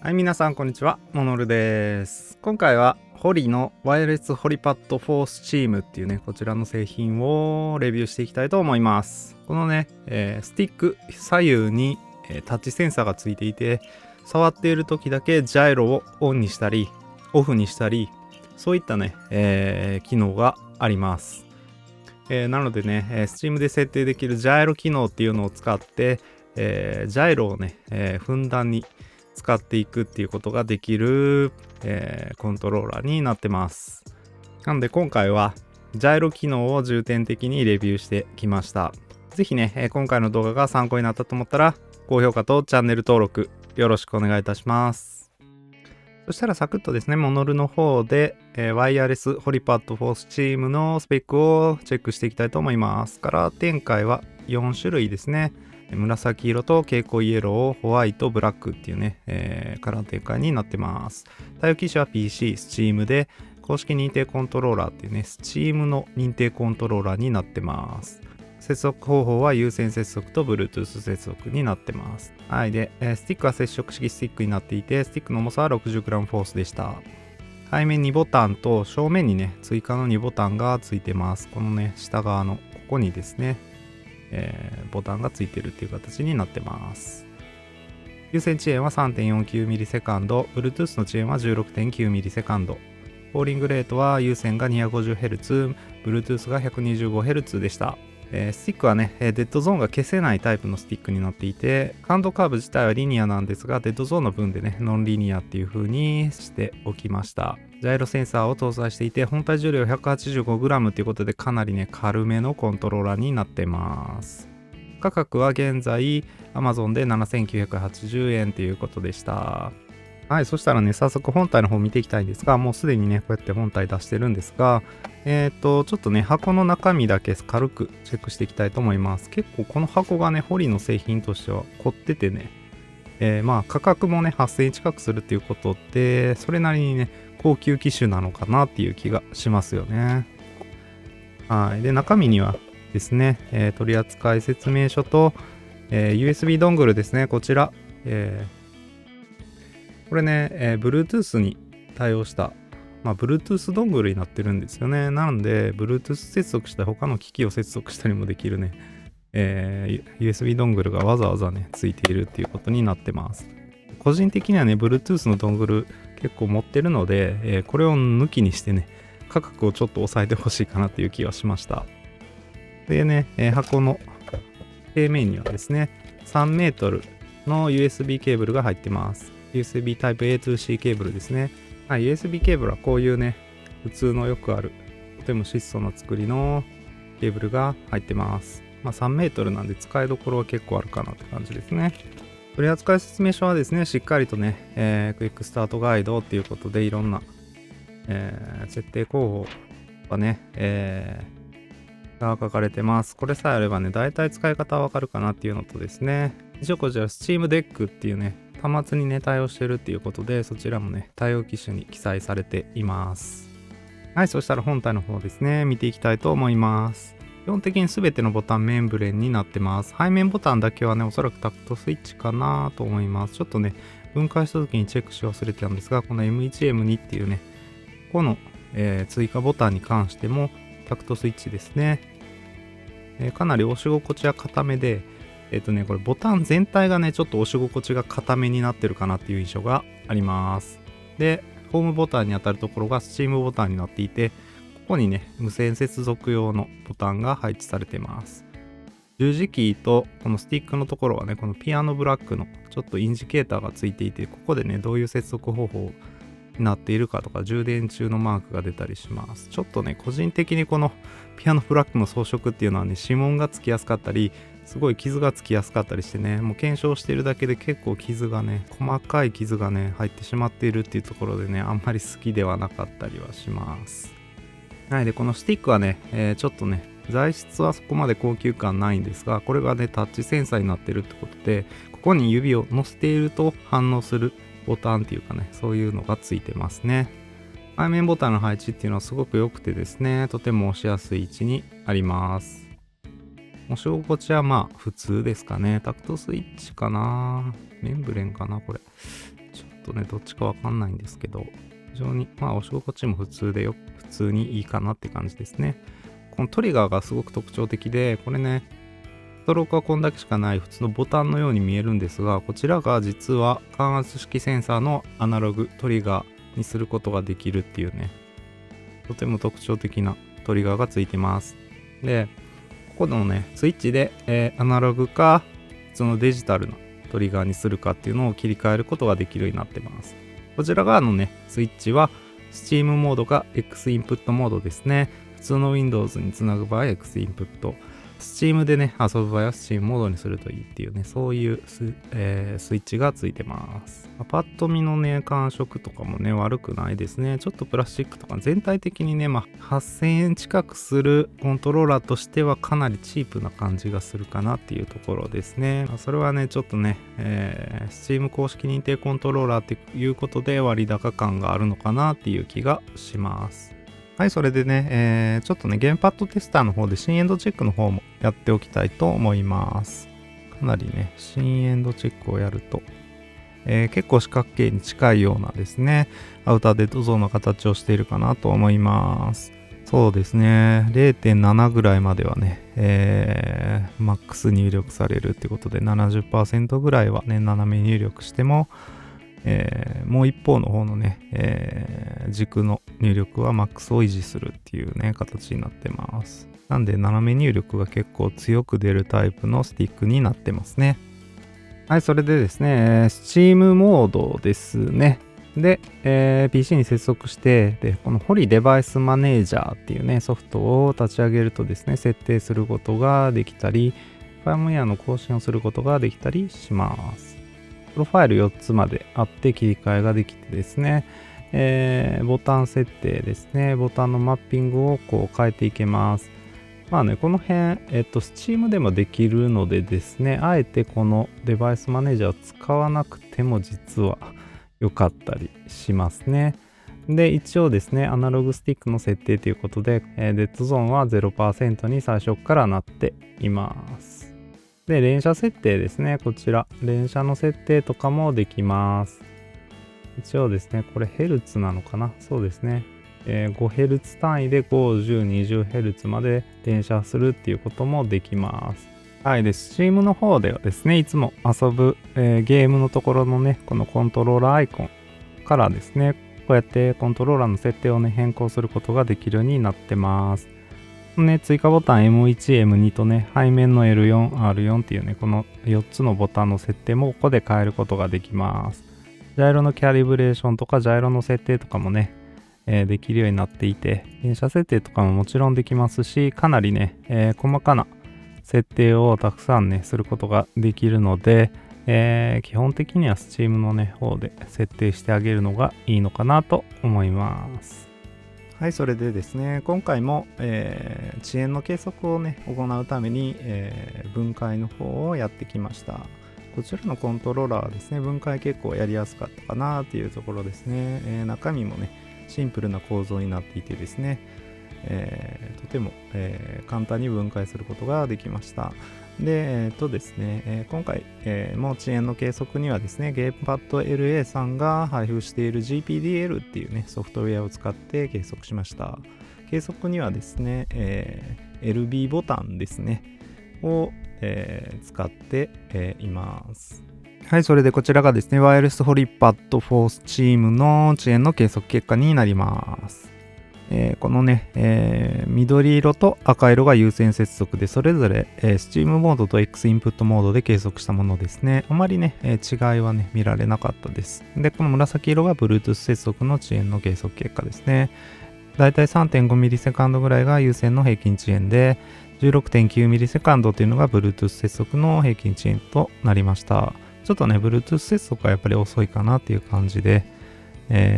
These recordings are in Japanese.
はい、皆さんこんにちは、モノルです。今回はホリのワイヤレスホリパッド4スチームっていうね、こちらの製品をレビューしていきたいと思います。このね、スティック左右に、タッチセンサーがついていて、触っている時だけジャイロをオンにしたりオフにしたり、そういったね、機能があります。なのでね、Steam で設定できるジャイロ機能っていうのを使って、ジャイロをね、ふんだんに使っていくっていうことができる、コントローラーになってます。なので今回はジャイロ機能を重点的にレビューしてきました。ぜひね、今回の動画が参考になったと思ったら高評価とチャンネル登録よろしくお願いいたします。そしたらサクッとですね、モノルの方で、ワイヤレスホリパッド4スチームのスペックをチェックしていきたいと思います。カラー展開は4種類ですね。紫色と蛍光イエロー、ホワイト、ブラックっていうね、カラー展開になってます。対応機種は PC、Steam で公式認定コントローラーっていうね、Steam の認定コントローラーになってます。接続方法は有線接続と Bluetooth 接続になってます。はい。で、スティックは接触式スティックになっていて、スティックの重さは 60g フォースでした。背面2ボタンと正面にね、追加の2ボタンがついてます。このね、下側のここにですね、ボタンがついてるっていう形になってます。有線遅延は 3.49ms、Bluetooth の遅延は 16.9ms。ポーリングレートは有線が 250Hz、Bluetooth が 125Hz でした。スティックはね、デッドゾーンが消せないタイプのスティックになっていて、感度カーブ自体はリニアなんですが、デッドゾーンの分でね、ノンリニアっていう風にしておきました。ジャイロセンサーを搭載していて、本体重量 185g ということで、かなりね、軽めのコントローラーになってます。価格は現在 Amazon で7980円ということでした。はい、そしたらね、早速本体の方見ていきたいんですが、もうすでにね、こうやって本体出してるんですが、ちょっとね、箱の中身だけ軽くチェックしていきたいと思います。結構この箱がね、ホリの製品としては凝っててね、まあ価格もね、8000円近くするっていうことで、それなりにね、高級機種なのかなっていう気がしますよね。はい。で、中身にはですね、取扱説明書と、USB ドングルですね、こちら。これね、Bluetooth に対応した、Bluetooth ドングルになってるんですよね。なので、Bluetooth 接続して他の機器を接続したりもできるね、USB ドングルがわざわざね、ついているっていうことになってます。個人的にはね、Bluetooth のドングル結構持ってるので、これを抜きにしてね、価格をちょっと抑えてほしいかなっていう気がしました。でね、箱の底面にはですね、3メートルの USB ケーブルが入ってます。USB Type A to C ケーブルですね。USB ケーブルはこういうね、普通のよくある、とても質素な作りのケーブルが入ってます。3メートルなんで使いどころは結構あるかなって感じですね。取扱説明書はですね、しっかりとね、クイックスタートガイドっていうことでいろんな、設定候補がね、が書かれてます。これさえあればね、大体使い方はわかるかなっていうのとですね、一応こちら Steam Deck っていうね、端末にね、対応してるっていうことで、そちらもね、対応機種に記載されています。はい、そしたら本体の方ですね、見ていきたいと思います。基本的に全てのボタンメンブレンになってます。背面ボタンだけはね、おそらくタクトスイッチかなと思います。ちょっとね、分解した時にチェックし忘れてたんですが、この M1、M2 っていうね、この、追加ボタンに関してもタクトスイッチですね。かなり押し心地は固めで、これボタン全体がね、ちょっと押し心地が固めになってるかなっていう印象があります。で、ホームボタンに当たるところがスチームボタンになっていて、ここにね、無線接続用のボタンが配置されています。十字キーとこのスティックのところはね、このピアノブラックのちょっとインジケーターがついていて、ここでね、どういう接続方法になっているかとか、充電中のマークが出たりします。ちょっとね、個人的にこのピアノブラックの装飾っていうのはね、指紋がつきやすかったり、すごい傷がつきやすかったりしてね、もう検証しているだけで結構傷がね、細かい傷がね、入ってしまっているっていうところでね、あんまり好きではなかったりはします。はい。で、このスティックはね、ちょっとね、材質はそこまで高級感ないんですが、これがね、タッチセンサーになってるってことで、ここに指を乗せていると反応するボタンっていうかね、そういうのがついてますね。背面ボタンの配置っていうのはすごく良くてですね、とても押しやすい位置にあります。押し心地はまあ普通ですかね。タクトスイッチかな、メンブレンかなこれ。ちょっとね、どっちかわかんないんですけど、非常に、押し心地も普通にいいかなって感じですね。このトリガーがすごく特徴的で、これね、ストロークはこんだけしかない普通のボタンのように見えるんですが、こちらが実は感圧式センサーのアナログトリガーにすることができるっていうね、とても特徴的なトリガーがついてます。で、ここのね、スイッチで、アナログか普通のデジタルなトリガーにするかっていうのを切り替えることができるようになってます。こちら側のね、スイッチは Steam モードか X インプットモードですね。普通の Windows につなぐ場合 X インプット。Steam でね、遊ぶ場合は Steam モードにするといいっていうね、そういうスイッチがついてます。パッと見のね、感触とかもね、悪くないですね。ちょっとプラスチックとか全体的にね、8000円近くするコントローラーとしてはかなりチープな感じがするかなっていうところですね。それはね、ちょっとね、Steam 公式認定コントローラーっていうことで割高感があるのかなっていう気がします。はい、それでね、ちょっとね、ゲームパッドテスターの方で新エンドチェックの方もやっておきたいと思います。かなりね、新エンドチェックをやると、結構四角形に近いようなですね、アウターデッドゾーンの形をしているかなと思います。そうですね、0.7 ぐらいまではね、マックス入力されるってことで 70% ぐらいはね、斜め入力しても、もう一方の方のね、軸の入力はマックスを維持するっていうね、形になってます。なんで斜め入力が結構強く出るタイプのスティックになってますね。はい、それでですね、Steam モードですね。で、PC に接続して、で、このホリデバイスマネージャーっていうね、ソフトを立ち上げるとですね、設定することができたり、ファームウェアの更新をすることができたりします。プロファイル4つまであって切り替えができてですね、ボタン設定ですね、ボタンのマッピングをこう変えていけます。この辺、Steam でもできるのでですね、あえてこのデバイスマネージャーを使わなくても実は良かったりしますね。で、一応ですね、アナログスティックの設定ということで、デッドゾーンは 0% に最初からなっています。で、連射設定ですね。こちら。連射の設定とかもできます。一応ですね、これヘルツなのかな？そうですね。5Hz 単位で50、20Hz まで連射するっていうこともできます。はい。で、Steam の方ではですね、いつも遊ぶ、ゲームのところのね、このコントローラーアイコンからですね、こうやってコントローラーの設定をね、変更することができるようになってます。ね、追加ボタン M1、M2 とね、背面の L4、R4 っていうね、この4つのボタンの設定もここで変えることができます。ジャイロのキャリブレーションとかジャイロの設定とかもね、できるようになっていて、連射設定とかももちろんできますし、かなりね、細かな設定をたくさんね、することができるので、基本的には Steam のね、方で設定してあげるのがいいのかなと思います。はい、それでですね、今回も、遅延の計測をね、行うために、分解の方をやってきました。こちらのコントローラーはですね、分解結構やりやすかったかなっていうところですね。中身もね、シンプルな構造になっていてですね、とても、簡単に分解することができました。で、ですね、今回、もう遅延の計測にはですね、ゲームパッド LA さんが配布している GPDL っていうね、ソフトウェアを使って計測しました。計測にはですね、LB ボタンですね、を、使って、います。はい、それでこちらがですね、ワイヤレスホリパッドフォースチームの遅延の計測結果になります。このね、緑色と赤色が優先接続で、それぞれ、Steam モードと X インプットモードで計測したものですね。あまりね、違いはね、見られなかったです。で、この紫色が Bluetooth 接続の遅延の計測結果ですね。だいたい 3.5 ミリセカンドぐらいが有線の平均遅延で、16.9 ミリセカンドっていうのが Bluetooth 接続の平均遅延となりました。ちょっとね、Bluetooth 接続はやっぱり遅いかなっていう感じで、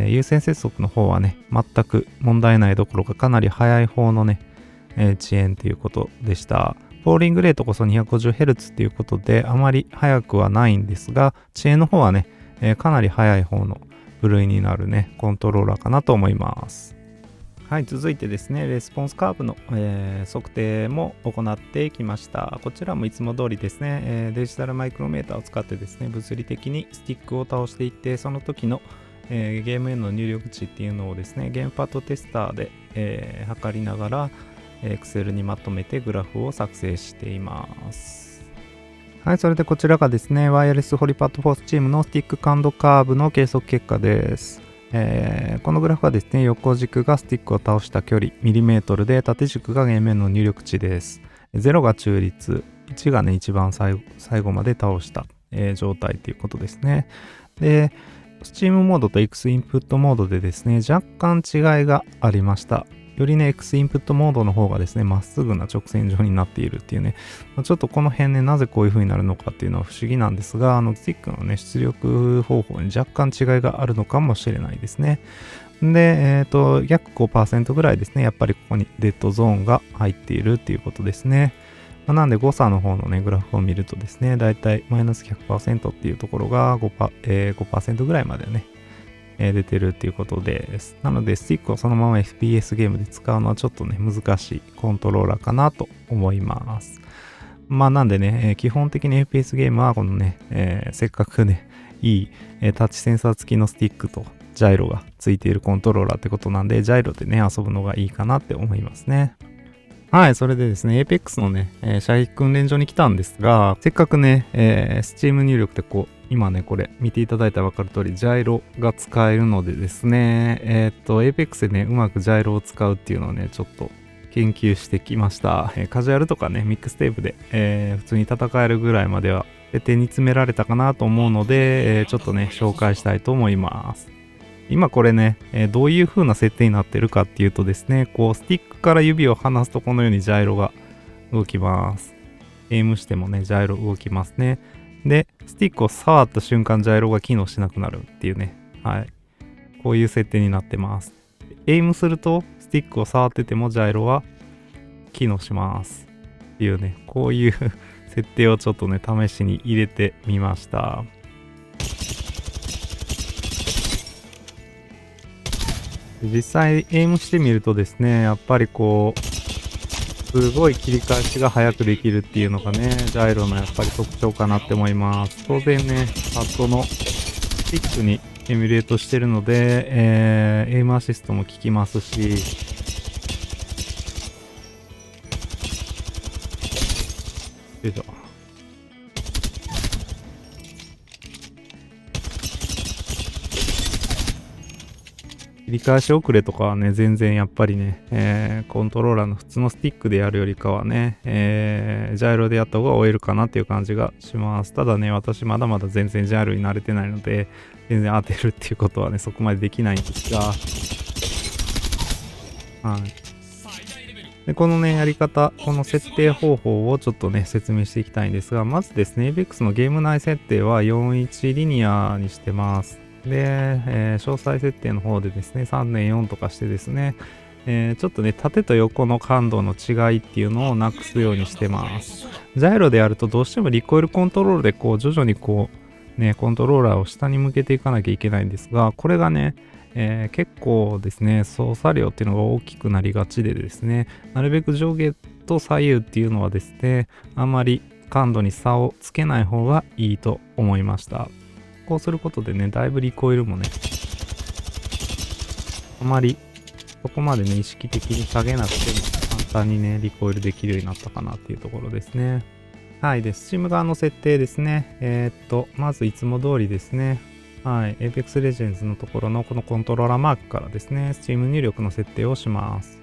有線接続の方はね、全く問題ないどころかかなり速い方のね、遅延ということでした。フォーリングレートこそ 250Hz っていうことであまり速くはないんですが、遅延の方はね、かなり速い方の部類になるね、コントローラーかなと思います。はい、続いてですね、レスポンスカーブの、測定も行ってきました。こちらもいつも通りですね、デジタルマイクロメーターを使ってですね、物理的にスティックを倒していって、その時の、ゲームへの入力値っていうのをですね、ゲームパッドテスターで、測りながら、Excel にまとめてグラフを作成しています。はい、それでこちらがですね、ワイヤレスホリパッドフォースチームのスティック感度カーブの計測結果です。このグラフはですね、横軸がスティックを倒した距離、ミリメートルで、縦軸がゲームへの入力値です。0が中立、1がね、一番最後まで倒した、状態ということですね。で、Steam モードと X インプットモードでですね、若干違いがありました。よりね、X インプットモードの方がですね、まっすぐな直線上になっているっていうね、ちょっとこの辺ね、なぜこういう風になるのかっていうのは不思議なんですが、スティックのね、出力方法に若干違いがあるのかもしれないですね。で、約 5% ぐらいですね、やっぱりここにデッドゾーンが入っているっていうことですね。なんで誤差の方のね、グラフを見るとですね、だいたいマイナス 100% っていうところが 5% ぐらいまでね、出てるっていうことです。なので、スティックをそのまま FPS ゲームで使うのはちょっとね、難しいコントローラーかなと思います。なんでね、基本的に FPS ゲームはこのね、せっかくね、いい、タッチセンサー付きのスティックとジャイロが付いているコントローラーってことなんで、ジャイロでね、遊ぶのがいいかなって思いますね。はい、それでですね、Apex のね、射撃訓練場に来たんですが、せっかくね、Steam 入力でこう、今ね、これ見ていただいたら分かる通り、ジャイロが使えるのでですね、Apex でね、うまくジャイロを使うっていうのをね、ちょっと研究してきました。カジュアルとかね、ミックステープで、普通に戦えるぐらいまでは、設定に詰められたかなと思うので、ちょっとね、紹介したいと思います。今これね、どういう風な設定になってるかっていうとですね、こうスティックから指を離すとこのようにジャイロが動きます。エイムしてもね、ジャイロ動きますね。で、スティックを触った瞬間ジャイロが機能しなくなるっていうね、はい。こういう設定になってます。エイムするとスティックを触っててもジャイロは機能します。っていうね、こういう設定をちょっとね、試しに入れてみました。実際エイムしてみるとですね、やっぱりこうすごい切り返しが早くできるっていうのがね、ジャイロのやっぱり特徴かなって思います。当然ね、パッドのスティックにエミュレートしてるので、エイムアシストも効きますし、よいしょ。切り返し遅れとかはね、全然やっぱりね、コントローラーの普通のスティックでやるよりかはね、ジャイロでやった方が追えるかなっていう感じがします。ただね、私まだまだ全然ジャイロに慣れてないので、全然当てるっていうことはね、そこまでできないんですが、はい。で、このね、やり方、この設定方法をちょっとね、説明していきたいんですが、まずですね、ABEX のゲーム内設定は41リニアにしてます。で、詳細設定の方でですね、3.4 とかしてですね、ちょっとね、縦と横の感度の違いっていうのをなくすようにしてます。ジャイロでやるとどうしてもリコイルコントロールでこう徐々にこうね、コントローラーを下に向けていかなきゃいけないんですが、これがね、結構ですね、操作量っていうのが大きくなりがちでですね、なるべく上下と左右っていうのはですね、あまり感度に差をつけない方がいいと思いました。こうすることでね、だいぶリコイルもね、あまりそこまでね、意識的に下げなくても簡単にね、リコイルできるようになったかなっていうところですね。はい。で、Steam 側の設定ですね。まずいつも通りですね。はい。Apex Legends のところのこのコントローラーマークからですね、Steam 入力の設定をします。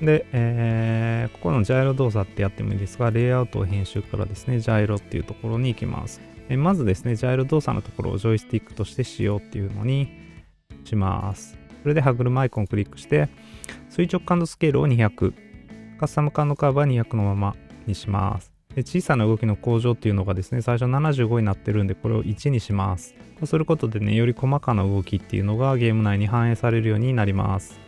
で、ここのジャイロ動作ってやってもいいですが、レイアウト編集からですね、ジャイロっていうところに行きます。まずですね、ジャイロ動作のところをジョイスティックとして使用っていうのにします。それで歯車アイコンをクリックして、垂直感度スケールを200、カスタム感度カーブは200のままにします。で、小さな動きの向上っていうのがですね、最初75になってるんで、これを1にします。こうすることでね、より細かな動きっていうのがゲーム内に反映されるようになります。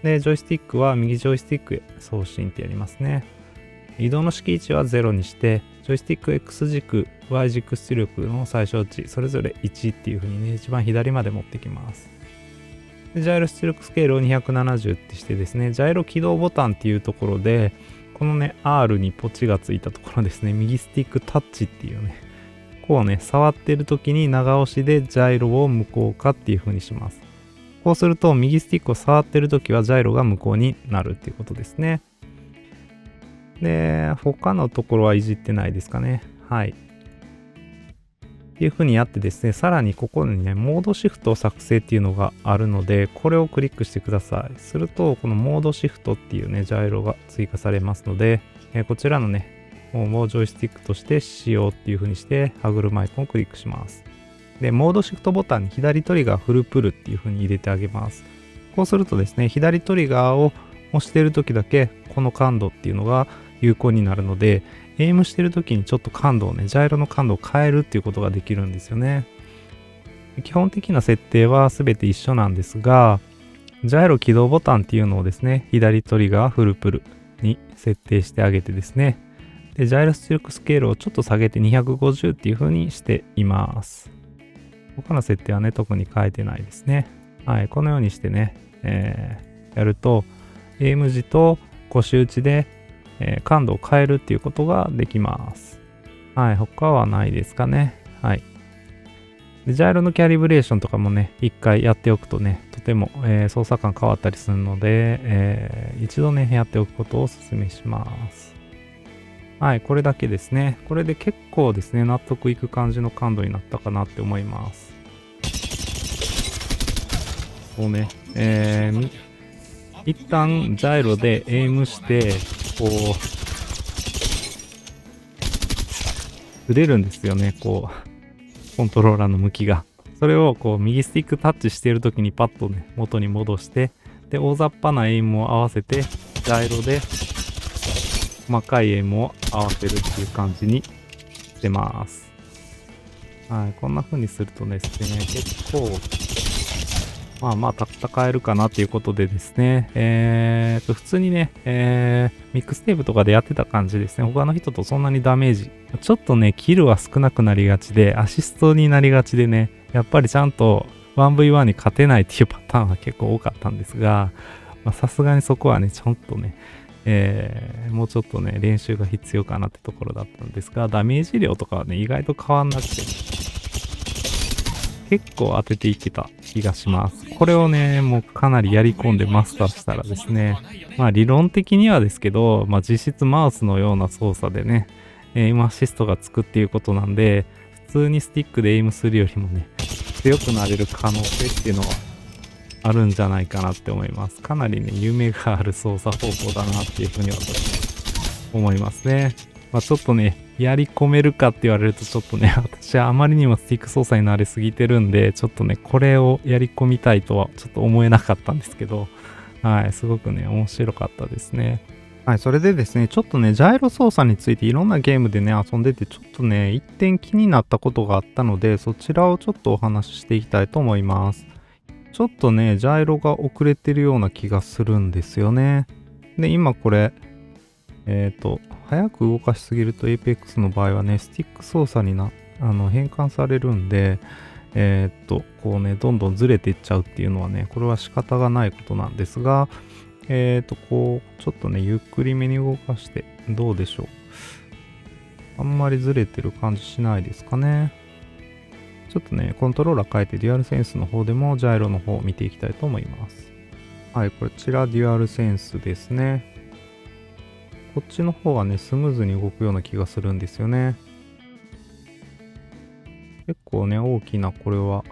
で、ジョイスティックは右ジョイスティックへ送信ってやりますね。移動の式位置は0にして、ジョイスティック X 軸、Y 軸出力の最小値、それぞれ1っていう風にね、一番左まで持ってきます。でジャイロ出力スケールを270ってしてですね、ジャイロ起動ボタンっていうところで、このね、R にポチがついたところですね、右スティックタッチっていうね、こうね、触ってる時に長押しでジャイロを無効化っていう風にします。こうすると、右スティックを触ってる時はジャイロが無効になるっていうことですね。で、他のところはいじってないですかね。はい。っていう風にやってですね、さらにここにね、モードシフト作成っていうのがあるので、これをクリックしてください。すると、このモードシフトっていうね、ジャイロが追加されますので、こちらのね、ホームをジョイスティックとして使用っていう風にして、歯車アイコンをクリックします。で、モードシフトボタンに左トリガーフルプルっていう風に入れてあげます。こうするとですね、左トリガーを押している時だけ、この感度っていうのが有効になるので、エイムしてる時にちょっと感度をね、ジャイロの感度を変えるっていうことができるんですよね。基本的な設定は全て一緒なんですが、ジャイロ起動ボタンっていうのをですね、左トリガーフルプルに設定してあげてですね、でジャイロ出力スケールをちょっと下げて250っていう風にしています。他の設定はね、特に変えてないですね。はい、このようにしてね、やると、エイム時と腰打ちで感度を変えるっていうことができます。はい、他はないですかね。はい。でジャイロのキャリブレーションとかもね、一回やっておくとね、とても、操作感変わったりするので、一度ね、やっておくことをお勧めします。はい、これだけですね。これで結構ですね、納得いく感じの感度になったかなって思います。こうね、一旦ジャイロでエイムして、こう、ずれるんですよね、こう、コントローラーの向きが。それをこう、右スティックタッチしているときにパッとね、元に戻して、で、大雑把なエイムを合わせて、ジャイロで、細かいエイムを合わせるっていう感じにしてます。はい、こんな風にするとですね、結構、戦えるかなっていうことでですね、普通にね、ミックステープとかでやってた感じですね。他の人とそんなにダメージ。ちょっとね、キルは少なくなりがちで、アシストになりがちでね、やっぱりちゃんと 1v1 に勝てないっていうパターンは結構多かったんですが、さすがにそこはね、ちょっとね、もうちょっとね、練習が必要かなってところだったんですが、ダメージ量とかはね、意外と変わんなくて、結構当てていけた気がします。これをね、もうかなりやり込んでマスターしたらですね、理論的にはですけど、実質マウスのような操作でね、エイムアシストがつくっていうことなんで、普通にスティックでエイムするよりもね、強くなれる可能性っていうのはあるんじゃないかなって思います。かなりね、夢がある操作方法だなっていうふうに私は思いますね。ちょっとね、やり込めるかって言われるとちょっとね、私はあまりにもスティック操作に慣れすぎてるんで、ちょっとね、これをやり込みたいとはちょっと思えなかったんですけど、はい、すごくね、面白かったですね。はい、それでですね、ちょっとね、ジャイロ操作についていろんなゲームでね、遊んでて、ちょっとね、一点気になったことがあったので、そちらをちょっとお話ししていきたいと思います。ちょっとね、ジャイロが遅れてるような気がするんですよね。で、今これ、早く動かしすぎると Apex の場合はね、スティック操作に変換されるんで、こうね、どんどんずれていっちゃうっていうのはね、これは仕方がないことなんですが、こう、ちょっとね、ゆっくりめに動かして、どうでしょう。あんまりずれてる感じしないですかね。ちょっとね、コントローラー変えてデュアルセンスの方でもジャイロの方を見ていきたいと思います。はい、こちらデュアルセンスですね。こっちの方はね、スムーズに動くような気がするんですよね。結構ね、大きなこれは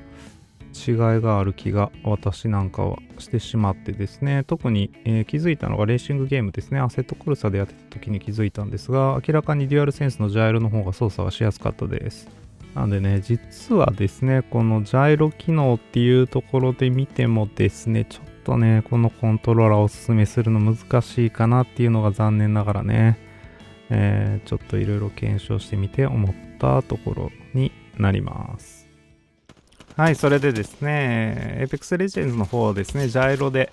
違いがある気が私なんかはしてしまってですね、特に、気づいたのがレーシングゲームですね、アセットコルサでやってた時に気づいたんですが、明らかにデュアルセンスのジャイロの方が操作はしやすかったです。なんでね、実はですね、このジャイロ機能っていうところで見てもですね、ちょっとね、このコントローラーをおすすめするの難しいかなっていうのが残念ながらね、ちょっといろいろ検証してみて思ったところになります。はい、それでですね、Apex Legends の方ですね、ジャイロで、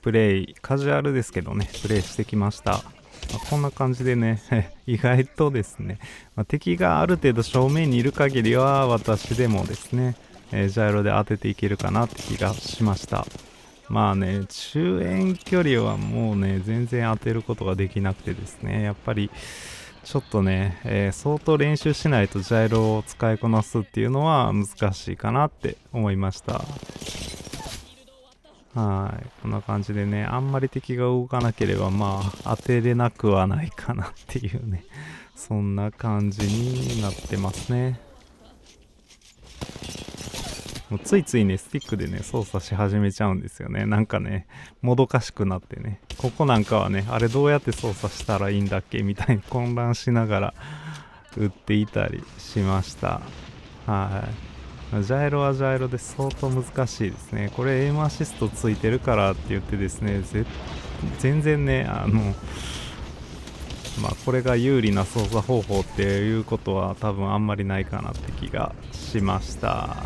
プレイ、カジュアルですけどね、プレイしてきました。こんな感じでね、意外とですね、敵がある程度正面にいる限りは私でもですね、ジャイロで当てていけるかなって気がしました。まあね、中遠距離はもうね、全然当てることができなくてですね、やっぱりちょっとね、相当練習しないとジャイロを使いこなすっていうのは難しいかなって思いました。はい、こんな感じでね、あんまり敵が動かなければまあ当てれなくはないかなっていうね、そんな感じになってますね。もうついついね、スティックでね、操作し始めちゃうんですよね。なんかね、もどかしくなってね、ここなんかはね、あれどうやって操作したらいいんだっけみたいに混乱しながら打っていたりしました。はい。ジャイロはジャイロで相当難しいですね。これエイムアシストついてるからって言ってですね、全然ね、まあこれが有利な操作方法っていうことは多分あんまりないかなって気がしました。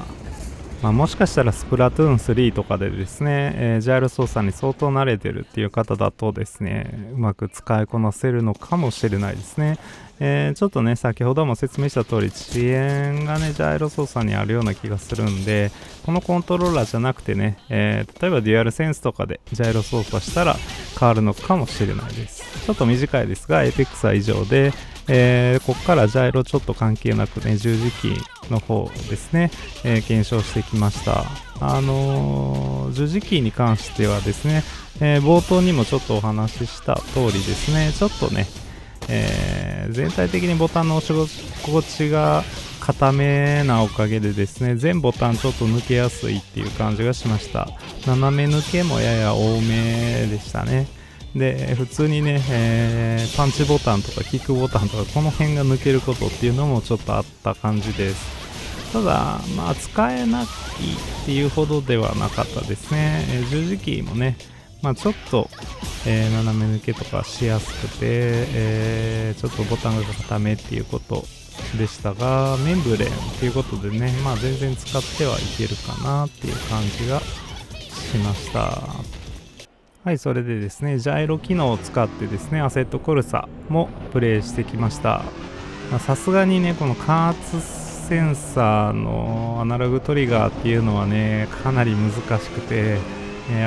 まあ、もしかしたらスプラトゥーン3とかでですね、ジャイロ操作に相当慣れてるっていう方だとですね、うまく使いこなせるのかもしれないですね。ちょっとね、先ほども説明した通り、遅延がね、ジャイロ操作にあるような気がするんで、このコントローラーじゃなくてね、例えばデュアルセンスとかでジャイロ操作したら変わるのかもしれないです。ちょっと短いですが、APEX は以上で、ここからジャイロちょっと関係なくね、十字キーの方ですね、検証してきました。十字キーに関してはですね、冒頭にもちょっとお話しした通りですね、ちょっとね、全体的にボタンの押し心地が固めなおかげでですね、全ボタンちょっと抜けやすいっていう感じがしました。斜め抜けもやや多めでしたね。で普通にね、パンチボタンとかキックボタンとかこの辺が抜けることっていうのもちょっとあった感じです。ただまあ使えないっていうほどではなかったですね。十字キーもね、まあ、ちょっと、斜め抜けとかしやすくて、ちょっとボタンが固めっていうことでしたが、メンブレンっていうことでね、まあ全然使ってはいけるかなっていう感じがしました。はい、それでですね、ジャイロ機能を使ってですね、アセットコルサもプレイしてきました。さすがにね、この加圧センサーのアナログトリガーっていうのはね、かなり難しくて、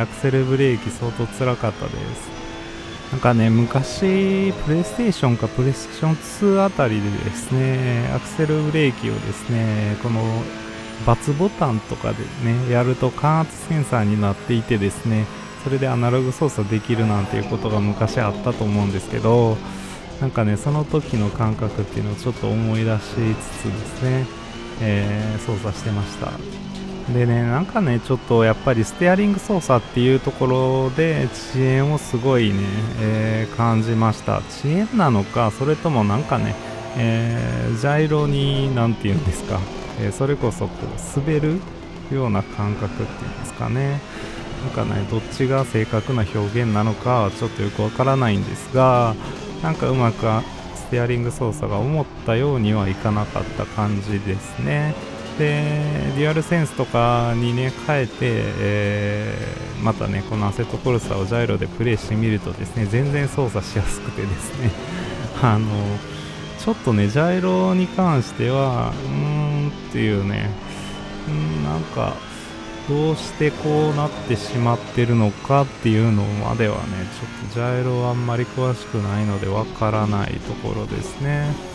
アクセルブレーキ相当辛かったです。なんかね、昔、プレイステーションかプレイステーション2あたりでですね、アクセルブレーキをですね、この×ボタンとかでね、やると感圧センサーになっていてですね、それでアナログ操作できるなんていうことが昔あったと思うんですけど、なんかね、その時の感覚っていうのをちょっと思い出しつつですね、操作してました。でね、なんかね、ちょっとやっぱりステアリング操作っていうところで遅延をすごいね、感じました。遅延なのか、それともなんかね、ジャイロに何て言うんですか、それこそこう滑るような感覚っていうんですかね。なんかね、どっちが正確な表現なのかはちょっとよくわからないんですが、なんかうまくステアリング操作が思ったようにはいかなかった感じですね。でデュアルセンスとかにね変えて、またねこのアセットコルサをジャイロでプレイしてみるとですね、全然操作しやすくてですねちょっとねジャイロに関してはっていうね、なんかどうしてこうなってしまってるのかっていうのまではね、ちょっとジャイロはあんまり詳しくないのでわからないところですね。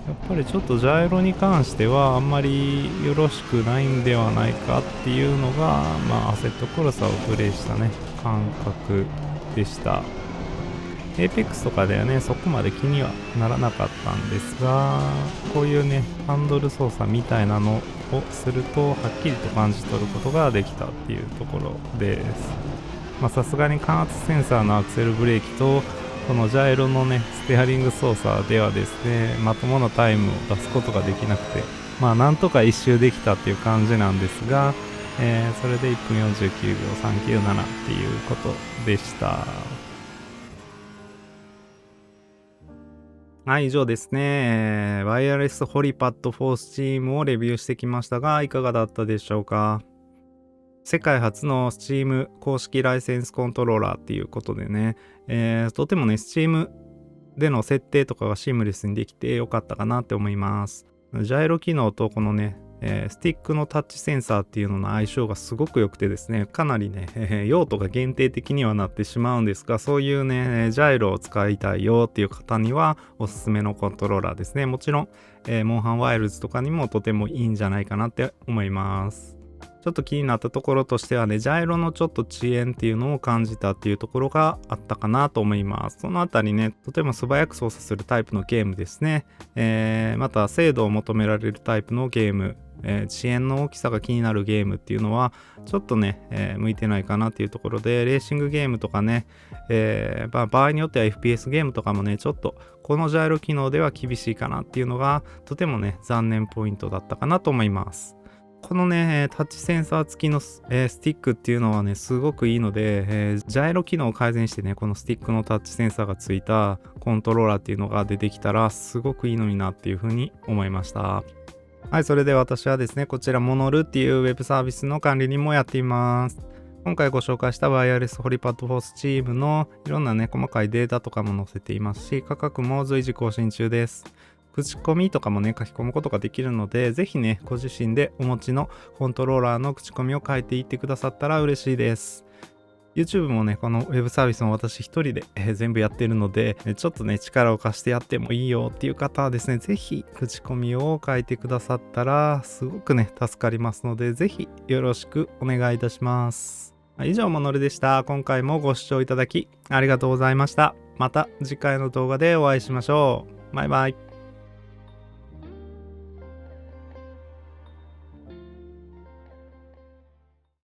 やっぱりちょっとジャイロに関してはあんまりよろしくないんではないかっていうのが、まあ、アセットコルサをプレイしたね感覚でした。APEX とかではねそこまで気にはならなかったんですが、こういうねハンドル操作みたいなのをするとはっきりと感じ取ることができたっていうところです。さすがに感圧センサーのアクセルブレーキとこのジャイロのねステアリング操作ではですね、まともなタイムを出すことができなくて、なんとか一周できたっていう感じなんですが、それで1分49秒397っていうことでした。はい、以上ですね。ワイヤレスホリパッド4スチームをレビューしてきましたが、いかがだったでしょうか。世界初の Steam 公式ライセンスコントローラーっていうことでね、とてもね、Steam での設定とかがシームレスにできてよかったかなって思います。ジャイロ機能とこのね、スティックのタッチセンサーっていうのの相性がすごく良くてですね、かなりね、用途が限定的にはなってしまうんですが、そういうね、ジャイロを使いたいよっていう方にはおすすめのコントローラーですね。もちろん、モンハンワイルズとかにもとてもいいんじゃないかなって思います。ちょっと気になったところとしてはね、ジャイロのちょっと遅延っていうのを感じたっていうところがあったかなと思います。そのあたりね、とても素早く操作するタイプのゲームですね。また精度を求められるタイプのゲーム、遅延の大きさが気になるゲームっていうのはちょっとね、向いてないかなっていうところで、レーシングゲームとかね、場合によっては FPS ゲームとかもね、ちょっとこのジャイロ機能では厳しいかなっていうのがとてもね、残念ポイントだったかなと思います。このね、タッチセンサー付きのスティックっていうのはね、すごくいいので、ジャイロ機能を改善してね、このスティックのタッチセンサーが付いたコントローラーっていうのが出てきたら、すごくいいのになっていうふうに思いました。はい、それで私はですね、こちらモノルっていうウェブサービスの管理人もやっています。今回ご紹介したワイヤレスホリパッドフォースチームのいろんなね、細かいデータとかも載せていますし、価格も随時更新中です。口コミとかもね、書き込むことができるので、ぜひね、ご自身でお持ちのコントローラーの口コミを書いていってくださったら嬉しいです。YouTube もね、このウェブサービスも私一人で、全部やってるので、ちょっとね、力を貸してやってもいいよっていう方はですね、ぜひ口コミを書いてくださったら、すごくね、助かりますので、ぜひよろしくお願いいたします。以上、モノルでした。今回もご視聴いただきありがとうございました。また次回の動画でお会いしましょう。バイバイ。